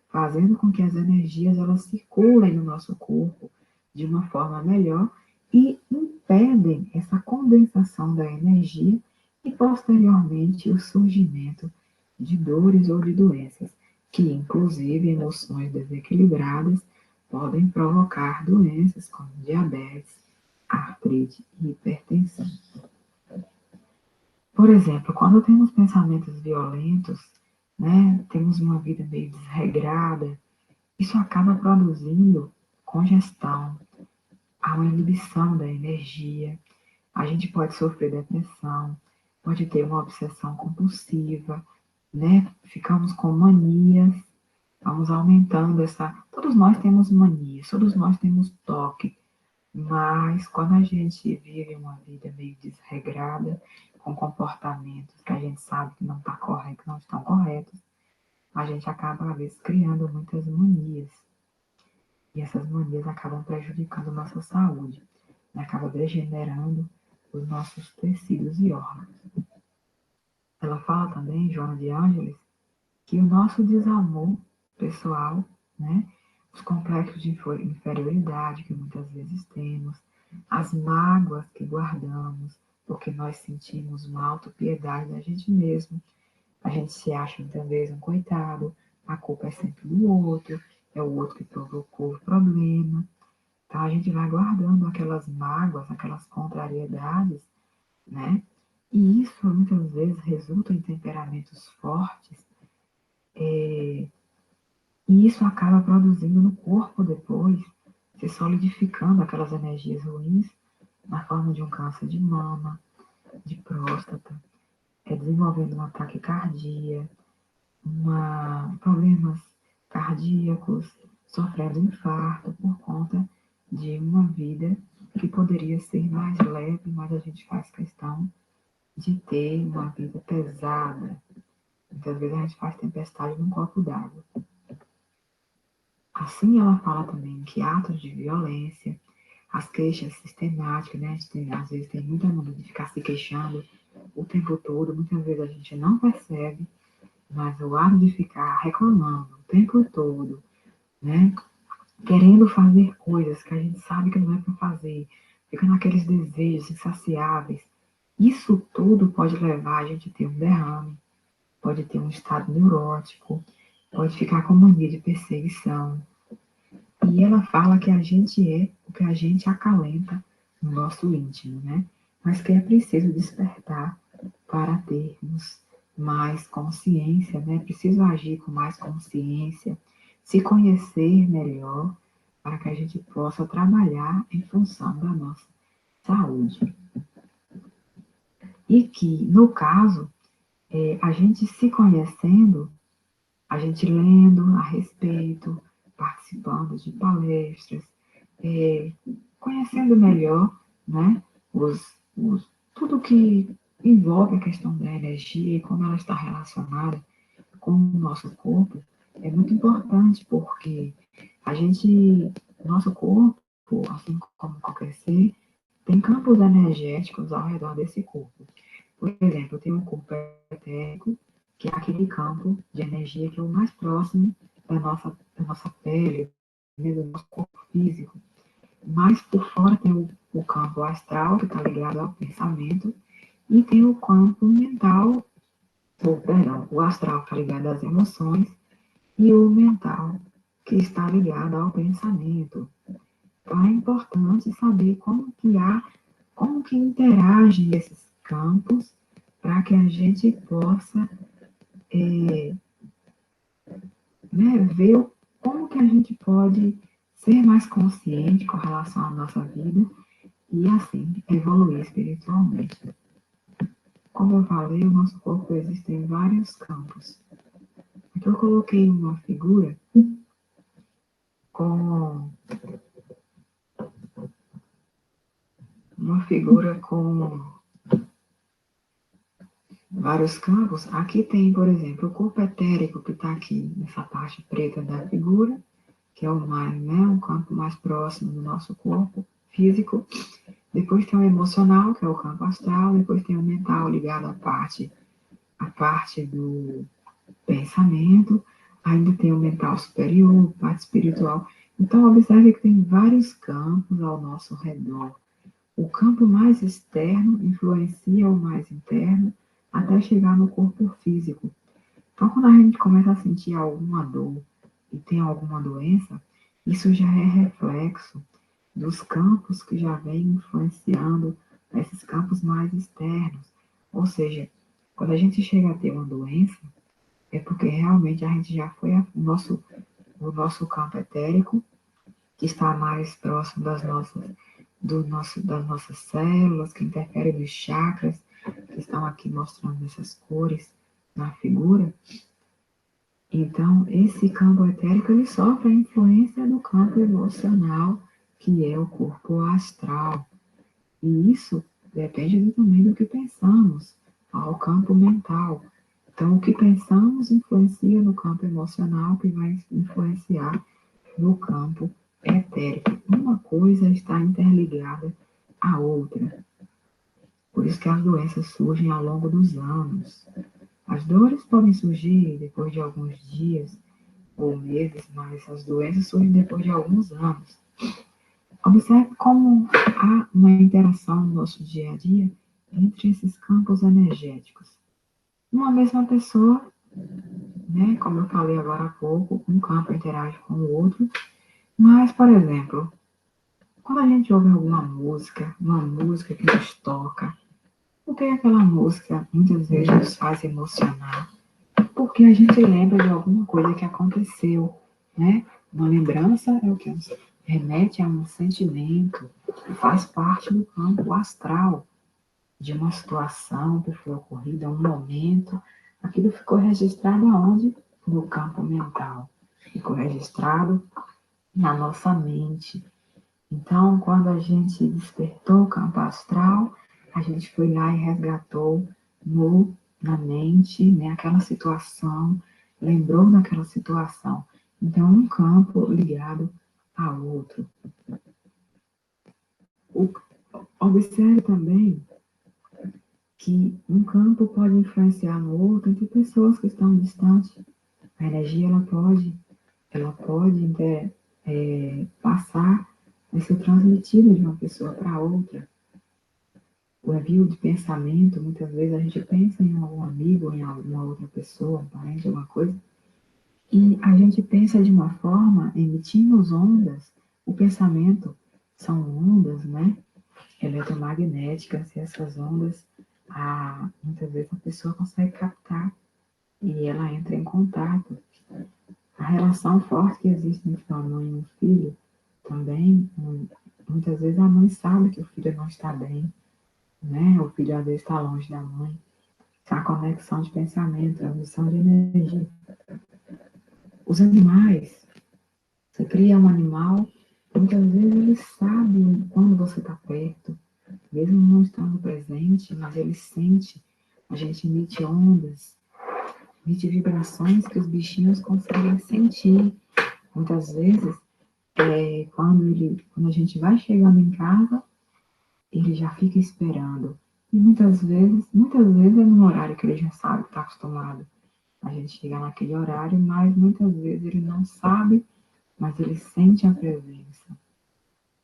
fazendo com que as energias elas circulem no nosso corpo de uma forma melhor e impedem essa condensação da energia e posteriormente o surgimento de dores ou de doenças, que inclusive emoções desequilibradas podem provocar doenças como diabetes, artrite e hipertensão. Por exemplo, quando temos pensamentos violentos, né, temos uma vida meio desregrada, isso acaba produzindo congestão, há uma inibição da energia, A gente pode sofrer depressão, pode ter uma obsessão compulsiva, né? Ficamos com manias, vamos aumentando essa. Todos nós temos manias, todos nós temos toque, mas quando a gente vive uma vida meio desregrada, com comportamentos que a gente sabe que não está correto, não estão corretos, a gente acaba, às vezes, criando muitas manias. E essas manias acabam prejudicando nossa saúde, né? Acaba degenerando os nossos tecidos e órgãos. Ela fala também, Joana de Ângeles, que o nosso desamor pessoal, né? Os complexos de inferioridade que muitas vezes temos, as mágoas que guardamos, porque nós sentimos uma autopiedade da gente mesmo, a gente se acha muitas vezes um coitado, a culpa é sempre do outro, é o outro que provocou o problema. Então a gente vai guardando aquelas mágoas, aquelas contrariedades, né? E isso muitas vezes resulta em temperamentos fortes, e isso acaba produzindo no corpo depois, se solidificando aquelas energias ruins na forma de um câncer de mama, de próstata, desenvolvendo um ataque cardíaco, problemas cardíacos, sofrendo infarto por conta de uma vida que poderia ser mais leve, mas a gente faz questão de ter uma vida pesada. Muitas vezes a gente faz tempestade num copo d'água. Assim, ela fala também que atos de violência, as queixas sistemáticas, né? A gente tem, às vezes tem muita mania de ficar se queixando o tempo todo, muitas vezes a gente não percebe, mas o ato de ficar reclamando o tempo todo, né? Querendo fazer coisas que a gente sabe que não é para fazer, fica naqueles desejos insaciáveis. Isso tudo pode levar a gente a ter um derrame, pode ter um estado neurótico, pode ficar com mania de perseguição. E ela fala que a gente é o que a gente acalenta no nosso íntimo, né? Mas que é preciso despertar para termos mais consciência, né? Preciso agir com mais consciência, se conhecer melhor, para que a gente possa trabalhar em função da nossa saúde. E que, no caso, a gente se conhecendo, a gente lendo a respeito, participando de palestras, é, conhecendo melhor, né, tudo que envolve a questão da energia e como ela está relacionada com o nosso corpo, é muito importante, porque a gente, nosso corpo, assim como qualquer ser, tem campos energéticos ao redor desse corpo. Por exemplo, tem um corpo etérico, que é aquele campo de energia que é o mais próximo da nossa pele, né, do nosso corpo físico. Mas por fora tem o campo astral, que está ligado ao pensamento, e tem o campo mental, ou perdão, o astral que está ligado às emoções, e o mental, que está ligado ao pensamento. Então é importante saber como que interagem esses campos para que a gente possa ver como que a gente pode ser mais consciente com relação à nossa vida e assim evoluir espiritualmente. Como eu falei, o nosso corpo existe em vários campos. Aqui eu coloquei uma figura com vários campos. Aqui tem, por exemplo, o corpo etérico que está aqui nessa parte preta da figura, que é o mais, né, um campo mais próximo do nosso corpo físico. Depois tem o emocional, que é o campo astral. Depois tem o mental, ligado à parte do pensamento. Ainda tem o mental superior, parte espiritual. Então, observe que tem vários campos ao nosso redor. O campo mais externo influencia o mais interno até chegar no corpo físico. Então, quando a gente começa a sentir alguma dor e tem alguma doença, isso já é reflexo dos campos que já vem influenciando esses campos mais externos. Ou seja, quando a gente chega a ter uma doença, é porque realmente a gente já foi o nosso campo etérico, que está mais próximo das nossas das nossas células, que interfere nos chakras, que estão aqui mostrando essas cores na figura. Então, esse campo etérico, ele sofre a influência do campo emocional, que é o corpo astral. E isso depende também do que pensamos, ao campo mental. Então, o que pensamos influencia no campo emocional, que vai influenciar no campo etérico. Uma coisa está interligada à outra. Por isso que as doenças surgem ao longo dos anos. As dores podem surgir depois de alguns dias ou meses, mas as doenças surgem depois de alguns anos. Observe como há uma interação no nosso dia a dia entre esses campos energéticos. Uma mesma pessoa, né, como eu falei agora há pouco, um campo interage com o outro, mas, por exemplo, quando a gente ouve alguma música, uma música que nos toca, porque aquela música muitas vezes nos faz emocionar, porque a gente lembra de alguma coisa que aconteceu, né? Uma lembrança é o que remete a um sentimento, que faz parte do campo astral, de uma situação que foi ocorrida, um momento. Aquilo ficou registrado aonde? No campo mental. Ficou registrado na nossa mente. Então, quando a gente despertou o campo astral, a gente foi lá e resgatou na mente, né, aquela situação, lembrou daquela situação. Então, um campo ligado a outro. Observe também que um campo pode influenciar no outro entre pessoas que estão distantes. A energia ela pode passar, vai ser transmitida de uma pessoa para outra. O envio de pensamento, muitas vezes a gente pensa em algum amigo, em alguma outra pessoa, um parente, alguma coisa, e a gente pensa de uma forma, emitimos ondas. O pensamento são ondas, né? Eletromagnéticas, e essas ondas, muitas vezes a pessoa consegue captar e ela entra em contato. A relação forte que existe entre uma mãe e um filho também, muitas vezes a mãe sabe que o filho não está bem, né? O filho às vezes está longe da mãe. É a conexão de pensamento, a emissão de energia. Os animais, você cria um animal, muitas vezes ele sabe quando você está perto, mesmo não estando presente, mas ele sente. A gente emite ondas, emite vibrações que os bichinhos conseguem sentir. Muitas vezes, quando a gente vai chegando em casa, ele já fica esperando. E muitas vezes é no horário que ele já sabe, está acostumado. A gente chega naquele horário, mas muitas vezes ele não sabe, mas ele sente a presença.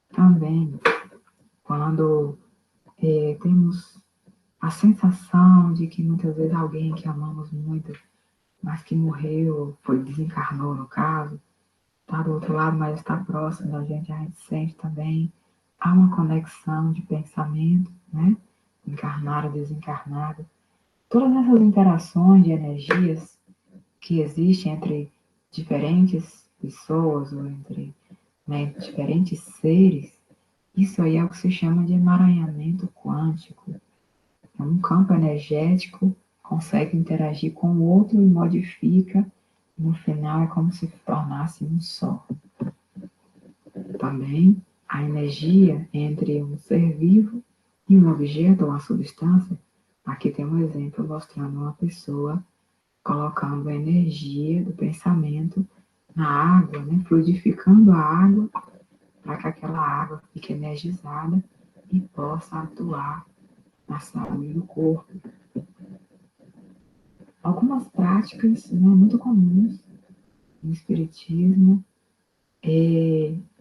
Também, quando temos a sensação de que muitas vezes alguém que amamos muito, mas que morreu, desencarnou no caso, está do outro lado, mas está próximo da gente, a gente sente também. Há uma conexão de pensamento, né? Encarnado, desencarnado. Todas essas interações de energias que existem entre diferentes pessoas ou entre, né, diferentes seres, isso aí é o que se chama de emaranhamento quântico. É um campo energético, consegue interagir com o outro e modifica, e no final é como se tornasse um só. Também a energia entre um ser vivo e um objeto ou uma substância. Aqui tem um exemplo mostrando uma pessoa colocando a energia do pensamento na água, né, fluidificando a água para que aquela água fique energizada e possa atuar na saúde do corpo. Algumas práticas, né, muito comuns no espiritismo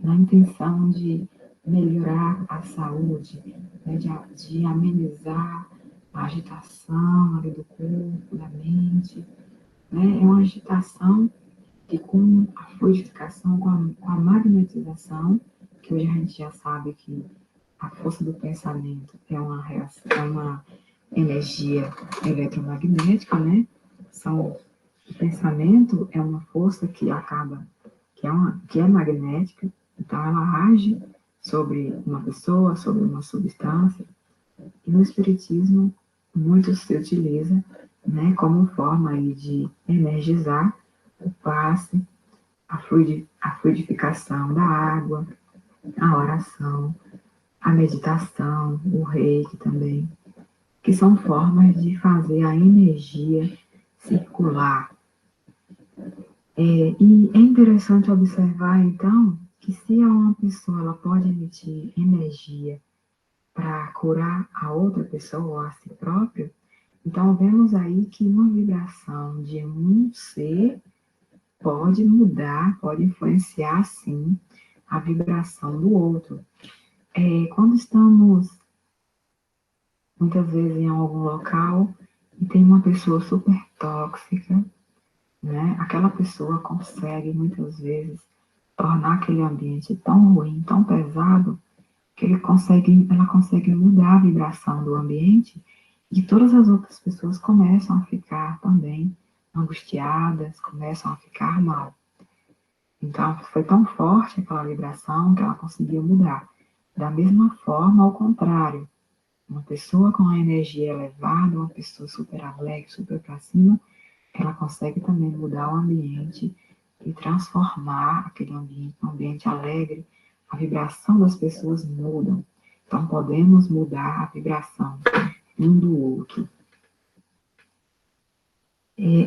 na intenção de melhorar a saúde, né, de amenizar a agitação ali do corpo, da mente. Né? É uma agitação que com a fluidificação, com a magnetização, que hoje a gente já sabe que a força do pensamento é uma reação, é uma energia eletromagnética, né? O pensamento é uma força que é magnética, então ela age sobre uma pessoa, sobre uma substância. E no Espiritismo, muito se utiliza, né, como forma aí de energizar o passe, a fluidificação da água, a oração, a meditação, o reiki também, que são formas de fazer a energia circular. E é interessante observar, então, que se uma pessoa ela pode emitir energia para curar a outra pessoa ou a si próprio, então vemos aí que uma vibração de um ser pode mudar, pode influenciar, sim, a vibração do outro. Quando estamos, muitas vezes, em algum local e tem uma pessoa super tóxica, né? Aquela pessoa consegue, muitas vezes, tornar aquele ambiente tão ruim, tão pesado, que ela consegue mudar a vibração do ambiente e todas as outras pessoas começam a ficar também angustiadas, começam a ficar mal. Então, foi tão forte aquela vibração que ela conseguiu mudar. Da mesma forma, ao contrário, uma pessoa com a energia elevada, uma pessoa super alegre, super para cima, ela consegue também mudar o ambiente e transformar aquele ambiente um ambiente alegre. A vibração das pessoas muda. Então, podemos mudar a vibração um do outro.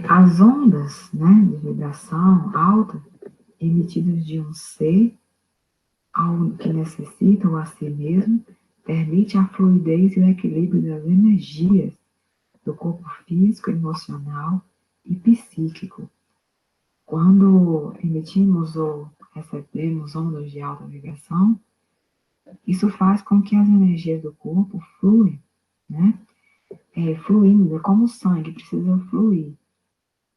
As ondas, né, de vibração alta emitidas de um ser ao que necessita ou a si mesmo, permite a fluidez e o equilíbrio das energias do corpo físico, emocional e psíquico. Quando emitimos ou recebemos ondas de alta vibração, isso faz com que as energias do corpo fluem, né? Fluindo, é como o sangue precisa fluir.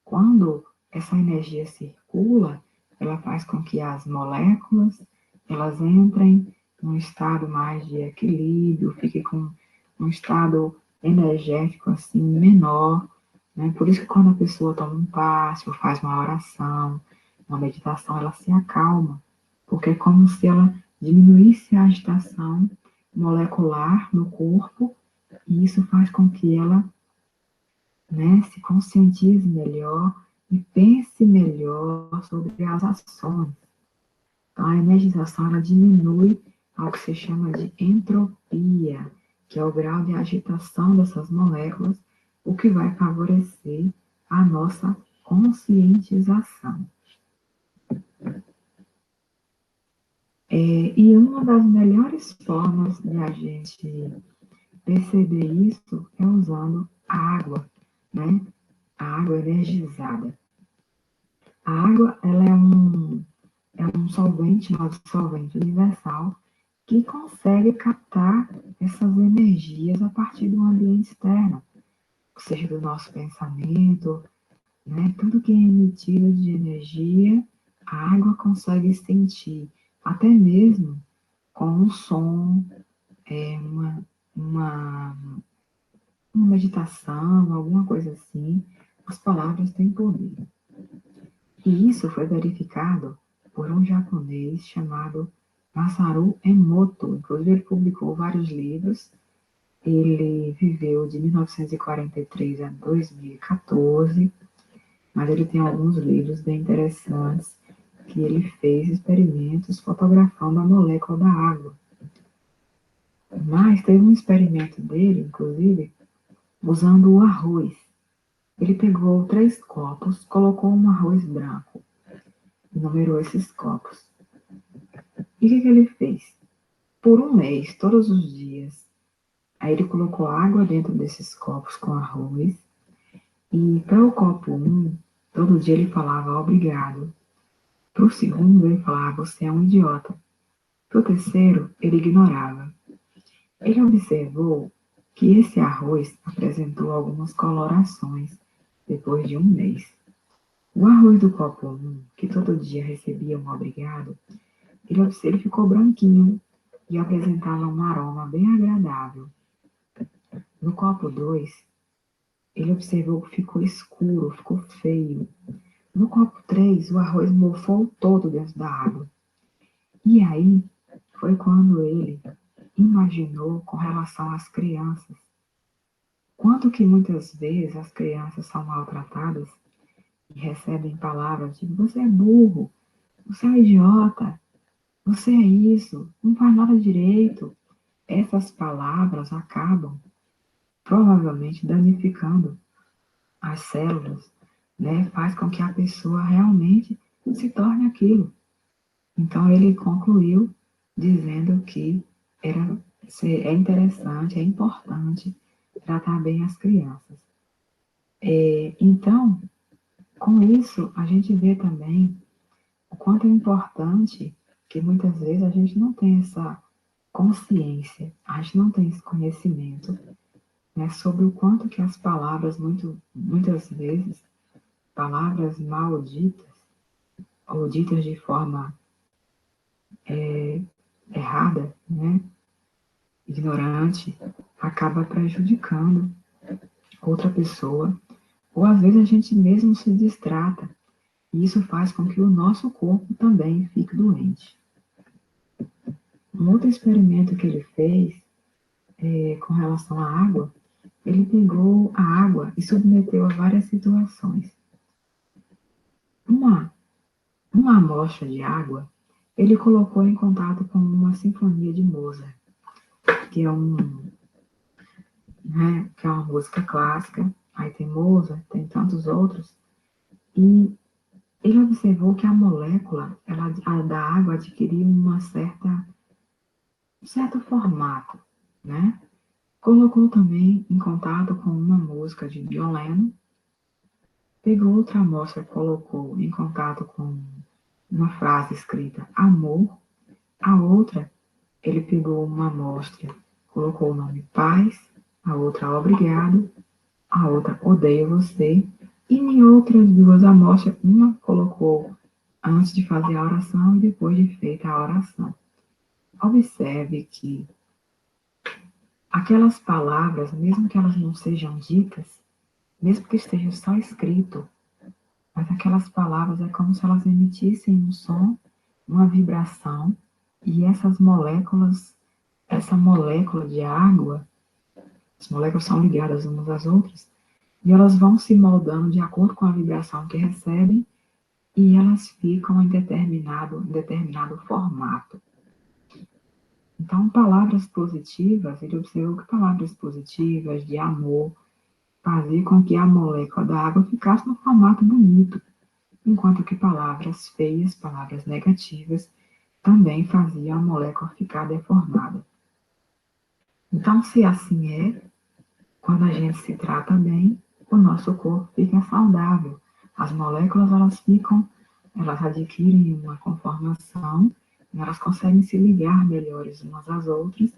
Quando essa energia circula, ela faz com que as moléculas elas entrem num estado mais de equilíbrio, fique com um estado energético assim menor, né? Por isso que quando a pessoa toma um passe ou faz uma oração, uma meditação, ela se acalma, porque é como se ela diminuísse a agitação molecular no corpo, e isso faz com que ela, né, se conscientize melhor e pense melhor sobre as ações. Então, a energização ela diminui ao que se chama de entropia, que é o grau de agitação dessas moléculas, o que vai favorecer a nossa conscientização. E uma das melhores formas de a gente perceber isso é usando a água, né? A água energizada. A água, ela é um solvente, um solvente universal, que consegue captar essas energias a partir do ambiente externo, ou seja, do nosso pensamento, né? Tudo que é emitido de energia, a água consegue sentir, até mesmo com um som, é, uma, uma, uma meditação, alguma coisa assim, as palavras têm poder. E isso foi verificado por um japonês chamado Masaru Emoto. Inclusive, ele publicou vários livros. Ele viveu de 1943 a 2014, mas ele tem alguns livros bem interessantes que ele fez experimentos fotografando a molécula da água. Mas teve um experimento dele, inclusive, usando o arroz. Ele pegou 3 copos, colocou um arroz branco e numerou esses copos. E o que ele fez? Por um mês, todos os dias, aí ele colocou água dentro desses copos com arroz. E para o copo 1, todo dia ele falava obrigado. Para o segundo, ele falava você é um idiota. Para o terceiro, ele ignorava. Ele observou que esse arroz apresentou algumas colorações depois de um mês. O arroz do copo 1, que todo dia recebia um obrigado, ele ficou branquinho e apresentava um aroma bem agradável. No copo 2, ele observou que ficou escuro, ficou feio. No copo 3, o arroz mofou todo dentro da água. E aí, foi quando ele imaginou com relação às crianças. Quanto que muitas vezes as crianças são maltratadas e recebem palavras tipo, você é burro, você é idiota, você é isso, não faz nada direito. Essas palavras acabam provavelmente danificando as células, né? Faz com que a pessoa realmente se torne aquilo. Então ele concluiu dizendo que é interessante, é importante tratar bem as crianças. Então, com isso, a gente vê também o quanto é importante que muitas vezes a gente não tem essa consciência, a gente não tem esse conhecimento, né, sobre o quanto que as palavras, muitas vezes, palavras malditas, ou ditas de forma errada, né, ignorante, acaba prejudicando outra pessoa, ou às vezes a gente mesmo se distrata, e isso faz com que o nosso corpo também fique doente. Um outro experimento que ele fez com relação à água, ele pegou a água e submeteu a várias situações. Uma amostra de água, ele colocou em contato com uma sinfonia de Mozart, que é que é uma música clássica, aí tem Mozart, tem tantos outros, e ele observou que a molécula a da água adquiriu um certo formato, né? Colocou também em contato com uma música de John Lennon, pegou outra amostra, colocou em contato com uma frase escrita amor, a outra ele pegou uma amostra, colocou o nome paz, a outra obrigado, a outra odeio você, e em outras duas amostras, uma colocou antes de fazer a oração e depois de feita a oração. Observe que aquelas palavras, mesmo que elas não sejam ditas, mesmo que esteja só escrito, mas aquelas palavras é como se elas emitissem um som, uma vibração, e essas moléculas, essa molécula de água, as moléculas são ligadas umas às outras, e elas vão se moldando de acordo com a vibração que recebem, e elas ficam em determinado formato. Então, palavras positivas, ele observou que palavras positivas, de amor, faziam com que a molécula da água ficasse no formato bonito, enquanto que palavras feias, palavras negativas, também faziam a molécula ficar deformada. Então, se assim é, quando a gente se trata bem, o nosso corpo fica saudável. As moléculas, elas adquirem uma conformação, elas conseguem se ligar melhores umas às outras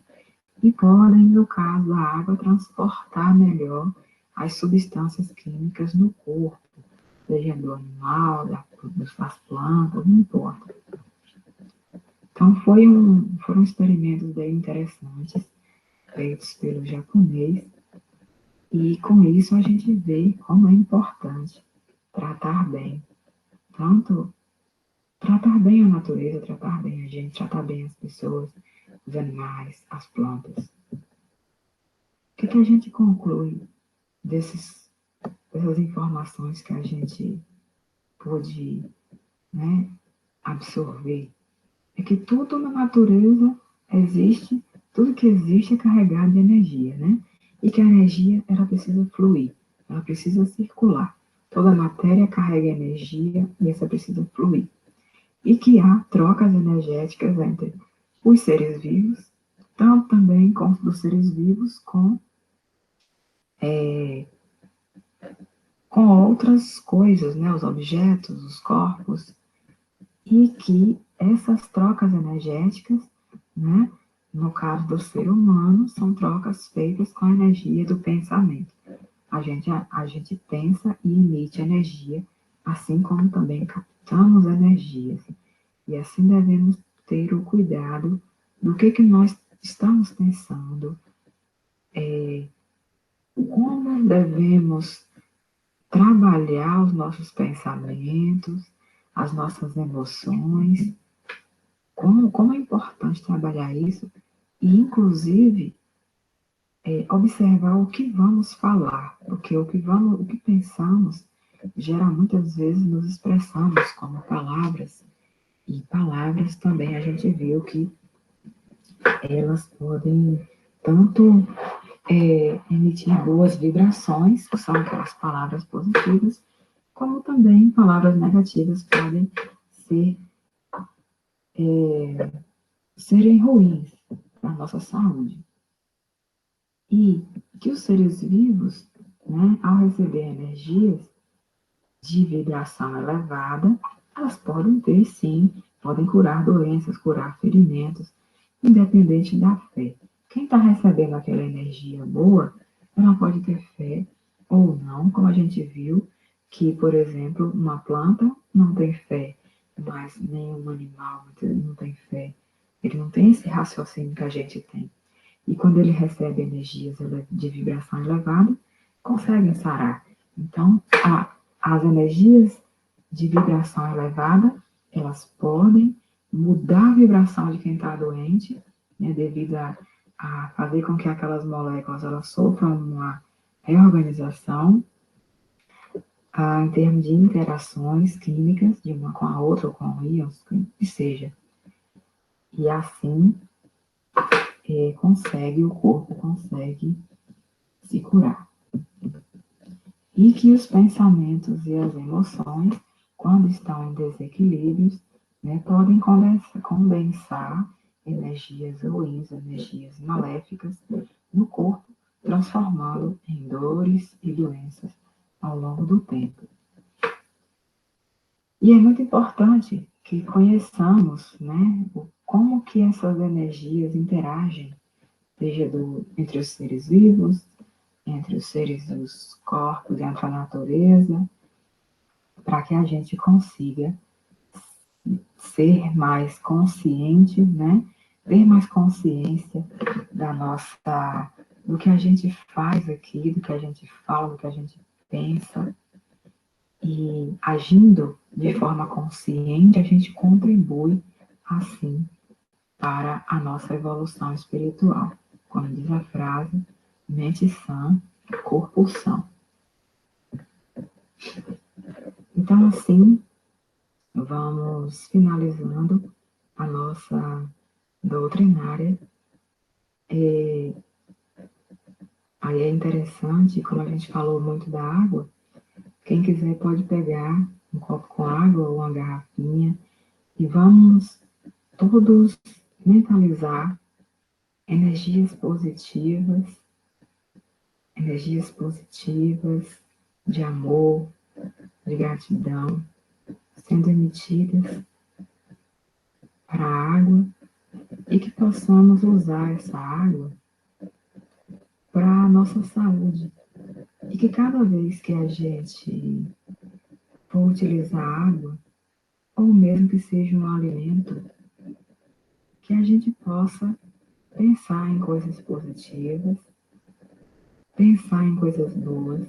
e podem, no caso da água, transportar melhor as substâncias químicas no corpo, seja do animal, das plantas, não importa. Então, foram experimentos bem interessantes, feitos pelo japonês, e com isso a gente vê como é importante tratar bem, tanto tratar bem a natureza, tratar bem a gente, tratar bem as pessoas, os animais, as plantas. O que a gente conclui dessas informações que a gente pôde, né, absorver? É que tudo na natureza existe, tudo que existe é carregado de energia, né? E que a energia, ela precisa fluir, ela precisa circular. Toda matéria carrega energia e essa precisa fluir. E que há trocas energéticas entre os seres vivos, tanto também com os seres vivos com outras coisas, né? Os objetos, os corpos, e que essas trocas energéticas, né, no caso do ser humano, são trocas feitas com a energia do pensamento. A gente pensa e emite energia, assim como também captamos energias. E assim devemos ter o cuidado do que nós estamos pensando, como devemos trabalhar os nossos pensamentos, as nossas emoções, como é importante trabalhar isso e, inclusive, observar o que vamos falar, porque o que pensamos gera muitas vezes nos expressamos como palavras, e palavras também a gente viu que elas podem tanto emitir boas vibrações, que são aquelas palavras positivas, como também palavras negativas podem ser, serem ruins para a nossa saúde. E que os seres vivos, né, ao receber energias de vibração elevada, elas podem ter, sim, podem curar doenças, curar ferimentos, independente da fé. Quem está recebendo aquela energia boa, ela pode ter fé ou não, como a gente viu que, por exemplo, uma planta não tem fé, mas nenhum animal não tem fé. Ele não tem esse raciocínio que a gente tem. E quando ele recebe energias de vibração elevada, conseguem sarar. Então, as energias de vibração elevada, elas podem mudar a vibração de quem está doente, né, devido a fazer com que aquelas moléculas elas sofram uma reorganização em termos de interações químicas de uma com a outra, ou com íons, que seja. E assim, o corpo consegue se curar. E que os pensamentos e as emoções, quando estão em desequilíbrios, né, podem condensar energias ruins, energias maléficas no corpo, transformá-lo em dores e doenças ao longo do tempo. E é muito importante que conheçamos, né, como que essas energias interagem, seja entre os seres vivos, entre os seres dos corpos, entre a natureza, para que a gente consiga ser mais consciente, né? Ter mais consciência do que a gente faz aqui, do que a gente fala, do que a gente pensa. E agindo de forma consciente, a gente contribui, assim, para a nossa evolução espiritual. Como diz a frase, mente sã, corpo são. Então, assim, vamos finalizando a nossa doutrinária. Aí é interessante, como a gente falou muito da água, quem quiser pode pegar um copo com água ou uma garrafinha e vamos todos mentalizar energias positivas de amor, de gratidão, sendo emitidas para a água e que possamos usar essa água para a nossa saúde. E que cada vez que a gente for utilizar água, ou mesmo que seja um alimento, que a gente possa pensar em coisas positivas, pensar em coisas boas,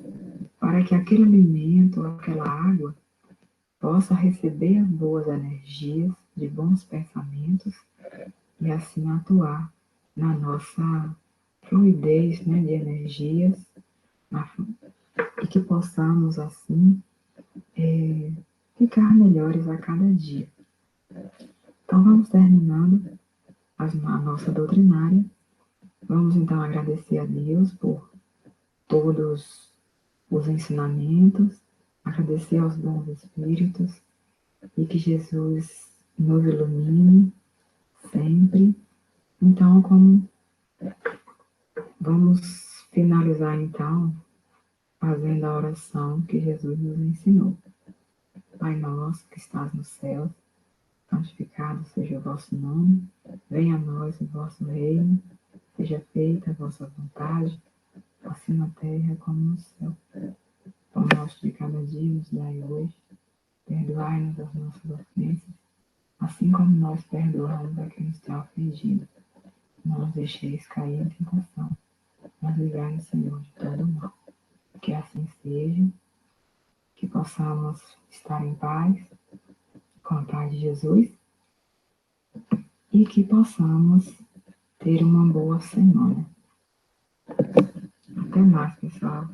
para que aquele alimento, aquela água, possa receber as boas energias de bons pensamentos e assim atuar na nossa fluidez, né, de energias, e que possamos assim ficar melhores a cada dia. Então vamos terminando a nossa doutrinária. Vamos então agradecer a Deus por todos os ensinamentos, agradecer aos bons espíritos e que Jesus nos ilumine sempre. Então, como vamos finalizar então fazendo a oração que Jesus nos ensinou. Pai nosso que estás no céu, santificado seja o vosso nome, venha a nós o vosso reino, seja feita a vossa vontade, assim na terra como no céu. Pão nosso de cada dia nos dai hoje, perdoai-nos as nossas ofensas, assim como nós perdoamos a quem nos tem ofendido. Não nos deixeis cair em tentação, mas livrai-nos, Senhor, de todo mal. Que assim seja, que possamos estar em paz, com a paz de Jesus, e que possamos ter uma boa semana. Até mais, pessoal.